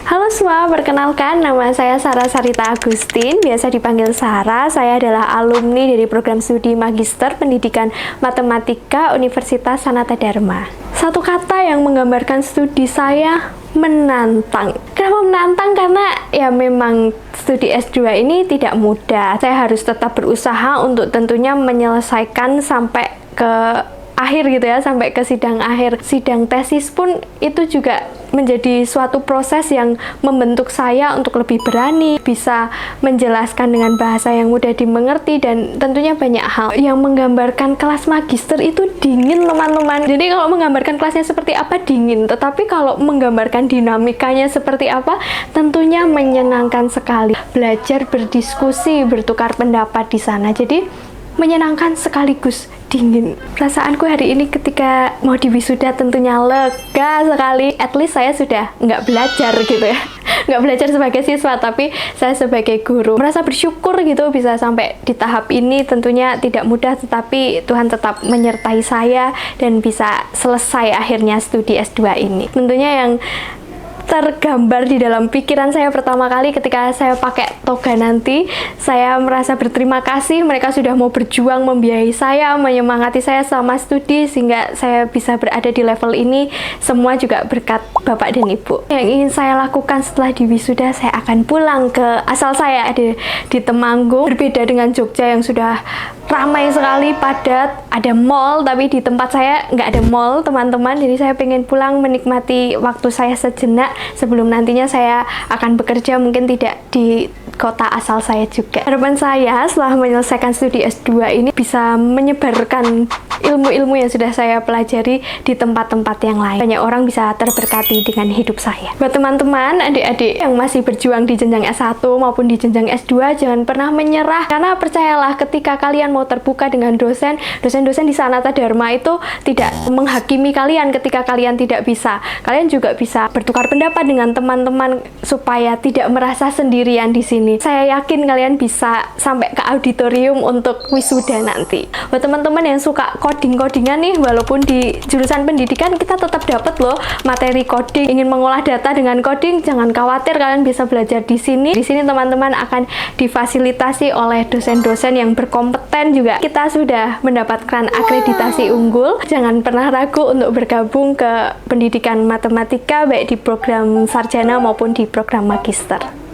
Halo semua, perkenalkan nama saya Sarah Sarita Agustin, biasa dipanggil Sarah. Saya adalah alumni dari program studi Magister Pendidikan Matematika Universitas Sanata Dharma. Satu kata yang menggambarkan studi saya, menantang. Kenapa menantang? Karena ya memang studi S2 ini tidak mudah. Saya harus tetap berusaha untuk tentunya menyelesaikan sampai ke akhir gitu ya, sampai ke sidang akhir. Sidang tesis pun itu juga menjadi suatu proses yang membentuk saya untuk lebih berani, bisa menjelaskan dengan bahasa yang mudah dimengerti, dan tentunya banyak hal yang menggambarkan kelas magister itu dingin teman-teman. Jadi kalau menggambarkan kelasnya seperti apa dingin, tetapi kalau menggambarkan dinamikanya seperti apa tentunya menyenangkan sekali. Belajar berdiskusi, bertukar pendapat di sana. Jadi menyenangkan sekaligus dingin. Perasaanku hari ini ketika mau diwisuda tentunya lega sekali. At least saya sudah nggak belajar gitu ya. Nggak belajar sebagai siswa, tapi saya sebagai guru. Merasa bersyukur gitu bisa sampai di tahap ini. Tentunya tidak mudah, tetapi Tuhan tetap menyertai saya dan bisa selesai akhirnya studi S2 ini. Tentunya yang tergambar di dalam pikiran saya pertama kali ketika saya pakai toga nanti, saya merasa berterima kasih mereka sudah mau berjuang membiayai saya, menyemangati saya selama studi sehingga saya bisa berada di level ini. Semua juga berkat Bapak dan Ibu. Yang ingin saya lakukan setelah di wisuda, saya akan pulang ke asal saya di Temanggung. Berbeda dengan Jogja yang sudah ramai sekali, padat, ada mall, tapi di tempat saya nggak ada mall teman-teman. Jadi saya pengen pulang menikmati waktu saya sejenak sebelum nantinya saya akan bekerja, mungkin tidak di kota asal saya juga. Harapan saya setelah menyelesaikan studi S2 ini bisa menyebarkan ilmu-ilmu yang sudah saya pelajari di tempat-tempat yang lain. Banyak orang bisa terberkati dengan hidup saya. Buat teman-teman, adik-adik yang masih berjuang di jenjang S1 maupun di jenjang S2, jangan pernah menyerah. Karena percayalah, ketika kalian mau terbuka dengan dosen-dosen di Sanata Dharma itu tidak menghakimi kalian ketika kalian tidak bisa. Kalian juga bisa bertukar pendapat dengan teman-teman supaya tidak merasa sendirian di sini. Saya yakin kalian bisa sampai ke auditorium untuk wisuda nanti. Buat teman-teman yang suka coding-codingan nih, walaupun di jurusan pendidikan kita tetap dapat loh materi coding. Ingin mengolah data dengan coding, jangan khawatir, kalian bisa belajar di sini. Di sini teman-teman akan difasilitasi oleh dosen-dosen yang berkompeten juga. Kita sudah mendapatkan akreditasi unggul. Jangan pernah ragu untuk bergabung ke pendidikan matematika baik di program sarjana maupun di program magister.